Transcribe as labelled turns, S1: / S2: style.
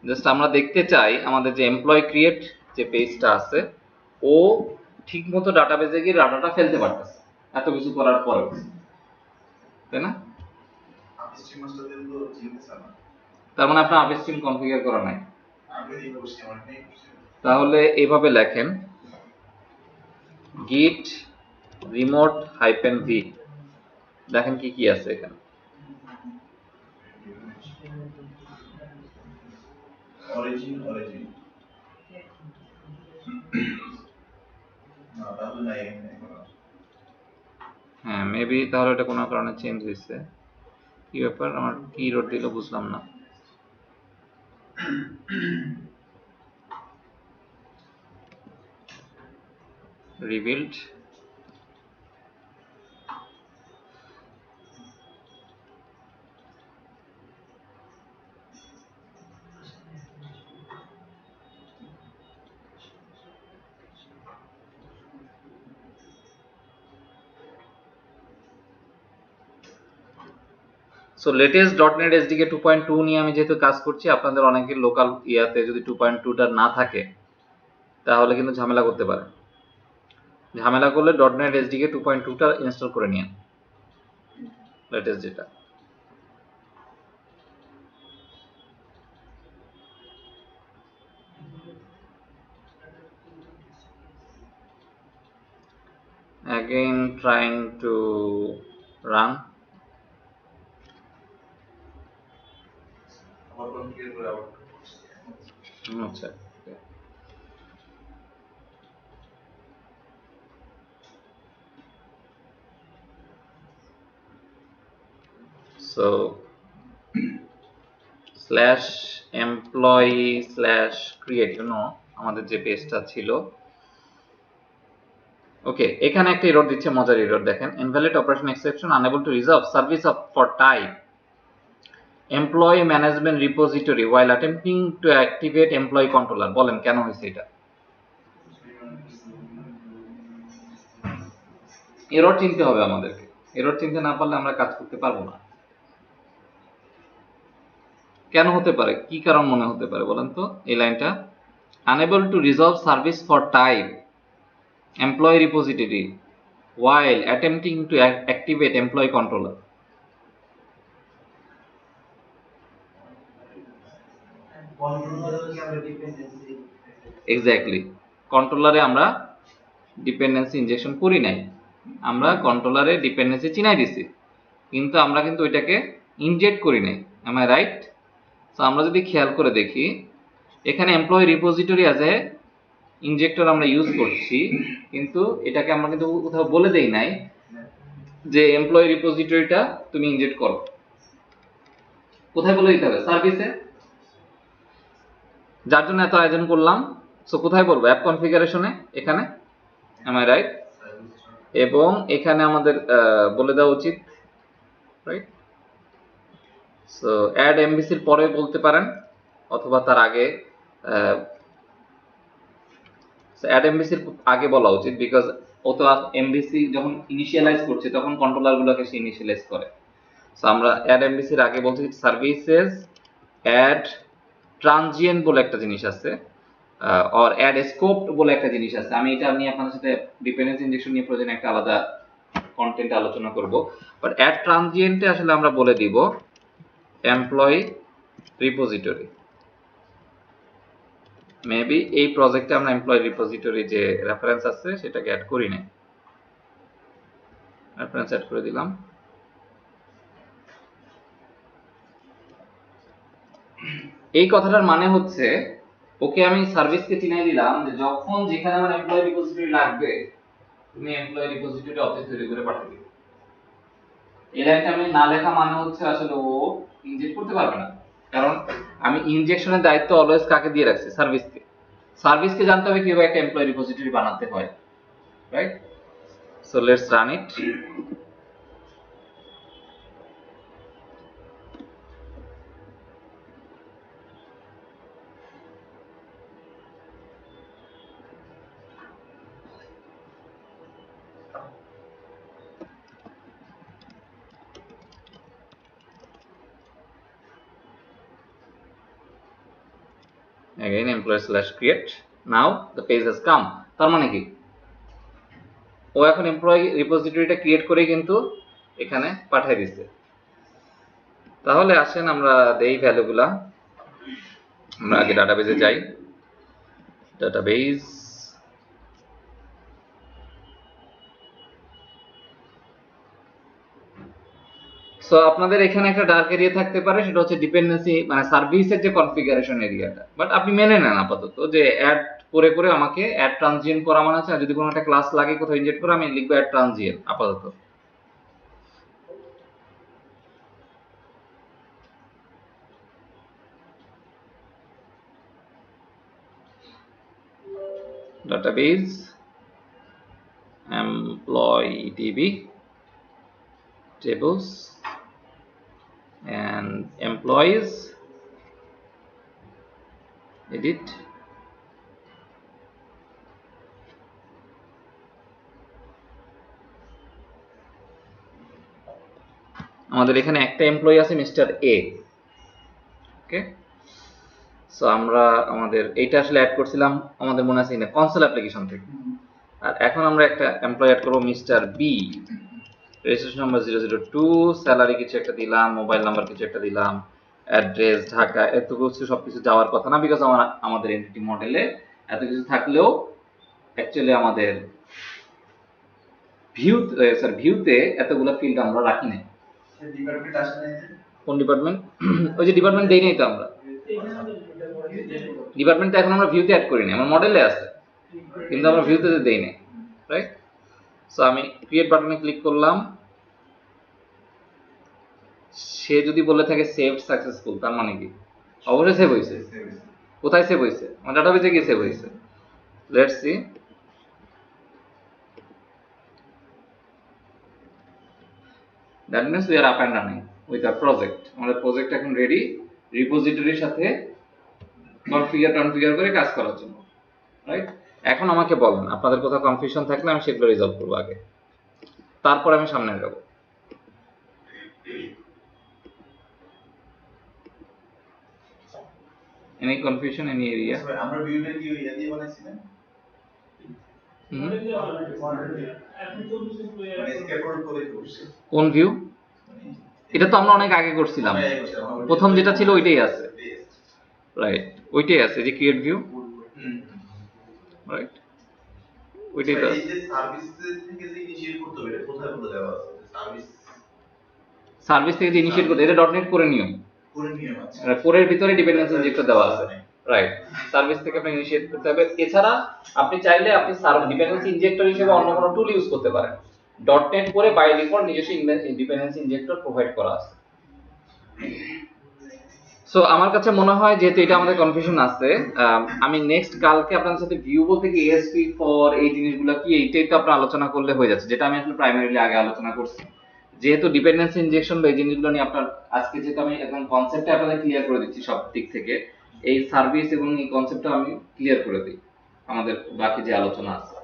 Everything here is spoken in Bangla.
S1: জাস্ট আমরা দেখতে চাই আমাদের যে এমপ্লয় ক্রিয়েট যে পেজটা আছে ও ঠিকমতো ডাটাবেজে গিয়ে ডাটাটা ফেলতে পারতেছে এত কিছু করার পরেও, তাই না? তার মানে আপনার আপস্ট্রিম কনফিগার করা নাই। তাহলে এইভাবে লেখেন git remote -v, দেখেন কি কি আছে এখানে। হ্যাঁ মেবি তাহলে এটা কোনো কারণে চেঞ্জ হয়েছে। কি ব্যাপার, আমার কি রোড দিল বুঝলাম না। Rebuild so latest .NET SDK 2.2 নিয়ে আমি যেহেতু কাজ করছি, আপনাদের অনেকের লোকাল ইয়াতে যদি 2.2টা না থাকে তাহলে কিন্তু ঝামেলা করতে পারে। ঝামেলা করলে .NET SDK 2.2টা ইনস্টল করে নিন, লেটেস্ট যেটা। Again trying to run. আচ্ছা so /employee/create আমাদের যে পেজটা ছিল, ওকে এখানে একটা এরর দিচ্ছে, মজার এরর দেখেন, invalid operation exception, unable to resolve service for type employee management repository while attempting to activate employee controller। বলেন কেন হয়েছে এটা? এরর চিনতে হবে আমাদেরকে, এরর চিনতে না পারলে আমরা কাজ করতে পারবো না। কেন হতে পারে, কি কারণ মনে হতে পারে বলেন তো? এই লাইনটা unable to resolve service for type employee repository while attempting to activate employee controller। Exactly, কন্ট্রোলারে আমরা ডিপেন্ডেন্সি ইনজেকশন করি নাই, আমরা কন্ট্রোলারে ডিপেন্ডেন্সি চিনাই দিছি, কিন্তু আমরা কিন্তু ওইটাকে ইনজেক্ট করি নাই। Am I right? তো আমরা যদি খেয়াল করে দেখি, এখানে employee repository as a injector আমরা ইউজ করছি, কিন্তু এটাকে আমরা কিন্তু কোথাও বলে দেই নাই যে এমপ্লয়ি রিপোজিটরিটা তুমি ইনজেক্ট করো। কোথায় বলে দিতে হবে? সার্ভিসে, যার জন্য এত আয়োজন করলাম। সো কোথায় বলবো? অ্যাপ কনফিগারেশনে, এখানে। Am I right? এবং এখানে আমাদের বলে দেওয়া উচিত, রাইট? সো অ্যাড এমভিসির পরে বলতে পারেন, অথবা তার আগে। অ্যাড এমভিসির আগে বলা উচিত, বিকজ ও তো এমভিসি যখন ইনিশিয়ালাইজ করছে তখন কন্ট্রোলারগুলোকে সে ইনিশিয়ালাইজ করে। সো আমরা অ্যাড এমভিসির আগে বলছি সার্ভিসেস অ্যাড ট্রানজিয়েন্ট বলে একটা জিনিস আছে, অর অ্যাড স্কোপ বলে একটা জিনিস আছে। আমি এটা নিয়ে আপনাদের সাথে ডিপেন্ডেন্সি ইনজেকশন নিয়ে প্রয়োজনে একটা আলাদা কন্টেন্ট আলোচনা করব। বাট অ্যাড ট্রানজিয়েন্টে আসলে আমরা বলে দিব এমপ্লয়ি রিপোজিটরি। মেবি এই প্রজেক্টে আমরা এমপ্লয়ি রিপোজিটরি যে রেফারেন্স আছে সেটাকে অ্যাড করি নাই, রেফারেন্স অ্যাড করে দিলাম। এই কথাটার মানে হচ্ছে, ওকে আমি সার্ভিসকে চিনাই দিলাম যে যখন যেখানে আমার এমপ্লয়ি রিপোজিটরি লাগবে তুমি এমপ্লয়ি রিপোজিটরি অবজেক্ট তৈরি করে পাঠিয়ে দিবে। এই লাইনটা আমি না লেখা মানে হচ্ছে আসলে ও ইনজেক্ট করতে পারবে না, কারণ আমি ইনজেকশনের দায়িত্ব অলওয়েজ কাকে দিয়ে রাখছি? সার্ভিসকে। সার্ভিসকে জানতে হবে কিভাবে একটা এমপ্লয়ি রিপোজিটরি বানাতে হয়, right? So let's run it. again employee slash create, now the page has come, তার মানে কি ও এখন এমপ্লয়ি রিপোজিটরিটা ক্রিয়েট করে কিন্তু এখানে পাঠিয়ে দিচ্ছে। তাহলে আসেন আমরা দেই ভ্যালুগুলা। আমরা আগে ডাটাবেজে যাই, ডাটাবেজ, সো আপনাদের এখানে একটা ডার্ক এরিয়া থাকতে পারে, সেটা হচ্ছে ডিপেন্ডেন্সি মানে সার্ভিসের যে কনফিগারেশন এরিয়াটা, বাট আপনি মেনে নেন আপাতত যে অ্যাড করে করে আমাকে অ্যাড ট্রানজিয়েন্ট করা মানে আছে, যদি কোনো একটা ক্লাস লাগে কোথাও ইনজেক্ট করে আমি লিখবো অ্যাড ট্রানজিয়েন্ট আপাতত। database employee db tables and employees edit আমাদের এখানে একটা এমপ্লয়ি আছে মিস্টার এ, ওকে। সো আমরা আমাদের এইটা আসলে অ্যাড করছিলাম আমাদের মনে আছে কিনা কনসোল অ্যাপ্লিকেশন থেকে, আর এখন আমরা একটা এমপ্লয়ি অ্যাড করব mister B, registration number 002, salary কিছু একটা দিলাম, মোবাইল নাম্বার কিছু একটা দিলাম, অ্যাড্রেস ঢাকা, এত কিছু সবকিছু যাওয়ার কথা না, বিকজ আমাদের এন্টিটি মডেলে এত কিছু থাকলেও অ্যাকচুয়ালি আমাদের ভিউতে এতগুলো ফিল্ড আমরা রাখি নাই।
S2: ডিপার্টমেন্ট আসে না,
S1: কোন ডিপার্টমেন্ট? ওই যে ডিপার্টমেন্ট দেই নাই তো আমরা, ডিপার্টমেন্ট এখন আমরা ভিউতে অ্যাড করি না, আমার মডেলে আছে কিন্তু আমরা ভিউতে দেই নাই, রাইট? সো আমি ক্রিয়েট বাটনে ক্লিক করলাম, সে যদি বলে থাকে সেভ সাকসেসফুল, তার মানে কি অবশ্যই সেভ হয়েছে। কোথায় সেভ হয়েছে? আমার ডাটাবেজে গিয়ে সেভ হয়েছে। Let's see, that means we are up and running with a project. আমাদের প্রজেক্ট এখন রেডি রিপোজিটরির সাথে কনফিগার করে কাজ করার জন্য, রাইট? এখন আমাকে বলেন আপনাদের কোথাও কনফিউশন থাকলে আমি সেগুলো রিজলভ করবো আগে, তারপর আমি সামনে যাব। Any confusion, any area?
S2: আমরা ভিউটা কি ইয়া দিয়ে বানাইছিলাম, মানে স্ক্যাফোল্ড করে করছি।
S1: কোন ভিউ? এটা তো আমরা অনেক আগে করছিলাম, প্রথম যেটা ছিল ওইটাই আছে, রাইট? ওইটাই আছে যে ক্রিয়েট ভিউ, রাইট? ওইটাই তো।
S2: এই যে সার্ভিস থেকে যে ইনিশিয়েট করতে হবে এটা কোথায় বলে দেওয়া আছে?
S1: সার্ভিস থেকে যে ইনিশিয়েট করতে, এটা ডট নেট করে নিয়ম,
S2: আছে,
S1: কোরের ভিতরে ডিপেন্ডেন্সি ইনজেক্টর দেওয়া আছে, রাইট? সার্ভিস থেকে আপনি ইনিশিয়েট করতে হবে। এছাড়া আপনি চাইলে আপনি ডিপেন্ডেন্সি ইনজেক্টর হিসেবে অন্য কোনো টুল ইউজ করতে পারেন। ডট নেট করে বাই ডিফল্ট নিজস্ব ডিপেন্ডেন্সি ইনজেক্টর প্রোভাইড করা আছে। সো আমার কাছে মনে হয় যেহেতু এটা আমাদের কনফিউশন আছে, আমি নেক্সট কালকে আপনাদের সাথে ভিউ বলতে কি এএসপি ফর এই জিনিসগুলো কি এইটাই তো আপনারা আলোচনা করলে হয়ে যাচ্ছে, যেটা আমি আসলে প্রাইমারিলি আগে আলোচনা করছি। যেহেতু ডিপেন্ডেন্সি ইনজেকশন বা এই জিনিসগুলো নিয়ে আপনার আজকে যেহেতু আমি একদম কনসেপ্টটা আপনাদের ক্লিয়ার করে দিচ্ছি সব দিক থেকে, এই সার্ভিস এবং এই কনসেপ্টটা আমি ক্লিয়ার করে দিই আমাদের বাকি যে আলোচনা আছে।